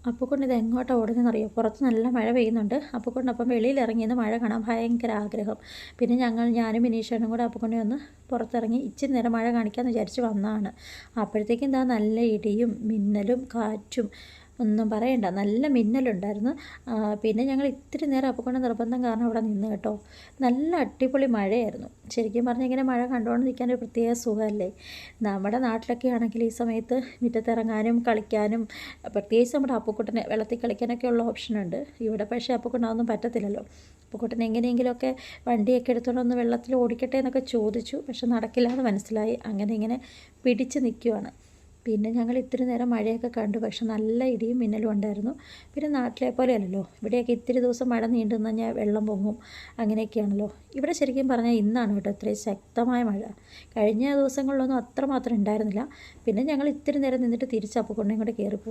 അപ്പുക്കുട്ടൻ ഇത് എങ്ങോട്ടാണ് ഓടുന്നതെന്നറിയോ? പുറത്ത് നല്ല മഴ പെയ്യുന്നുണ്ട്. അപ്പുക്കുട്ടൻ അപ്പം വെളിയിൽ ഇറങ്ങിയെന്ന് മഴ കാണാൻ ഭയങ്കര ആഗ്രഹം. പിന്നെ ഞാനും വിനീഷേട്ടനും കൂടെ അപ്പുക്കുട്ടനെ ഒന്ന് പുറത്തിറങ്ങി ഇച്ചിരി നേരം മഴ കാണിക്കാമെന്ന് വിചാരിച്ച് വന്നതാണ്. അപ്പോഴത്തേക്കും എന്താ നല്ല ഇടിയും മിന്നലും കാറ്റും ഒന്നും പറയണ്ട, നല്ല മിന്നലുണ്ടായിരുന്നു. പിന്നെ ഞങ്ങൾ ഇത്തിരി നേരം അപ്പുക്കുട്ടൻ നിർബന്ധം കാരണം അവിടെ നിന്ന് കേട്ടോ. നല്ല അടിപൊളി മഴയായിരുന്നു. ശരിക്കും പറഞ്ഞാൽ ഇങ്ങനെ മഴ കണ്ടുകൊണ്ട് നിൽക്കാൻ ഒരു പ്രത്യേക സുഖമല്ലേ. നമ്മുടെ നാട്ടിലൊക്കെ ആണെങ്കിൽ ഈ സമയത്ത് മുറ്റത്തിറങ്ങാനും കളിക്കാനും, പ്രത്യേകിച്ച് നമ്മുടെ അപ്പുക്കുട്ടനെ വെള്ളത്തിൽ കളിക്കാനൊക്കെ ഉള്ള ഓപ്ഷനുണ്ട്. ഇവിടെ പക്ഷേ അപ്പുക്കുട്ടൻ അതൊന്നും പറ്റത്തില്ലല്ലോ. അപ്പുക്കുട്ടൻ എങ്ങനെയെങ്കിലുമൊക്കെ വണ്ടിയൊക്കെ എടുത്തുകൊണ്ടൊന്ന് വെള്ളത്തിൽ ഓടിക്കട്ടെ എന്നൊക്കെ ചോദിച്ചു. പക്ഷെ നടക്കില്ല എന്ന് മനസ്സിലായി. അങ്ങനെ ഇങ്ങനെ പിടിച്ച് നിൽക്കുവാണ്. പിന്നെ ഞങ്ങൾ ഇത്തിരി നേരം മഴയൊക്കെ കണ്ടു. പക്ഷെ നല്ല ഇടിയും മിന്നലും ഉണ്ടായിരുന്നു. പിന്നെ നാട്ടിലെ പോലെയല്ലല്ലോ, ഇവിടെയൊക്കെ ഇത്തിരി ദിവസം മഴ നീണ്ടു നിന്നാൽ വെള്ളം പൊങ്ങും, അങ്ങനെയൊക്കെയാണല്ലോ. ഇവിടെ ശരിക്കും പറഞ്ഞാൽ ഇന്നാണ് കേട്ടോ ഇത്രയും ശക്തമായ മഴ. കഴിഞ്ഞ ദിവസങ്ങളിലൊന്നും അത്രമാത്രം ഉണ്ടായിരുന്നില്ല. പിന്നെ ഞങ്ങൾ ഇത്തിരി നേരം നിന്നിട്ട് തിരിച്ച് അപ്പുക്കുട്ടനെയും കൂടെ കയറിപ്പോയി.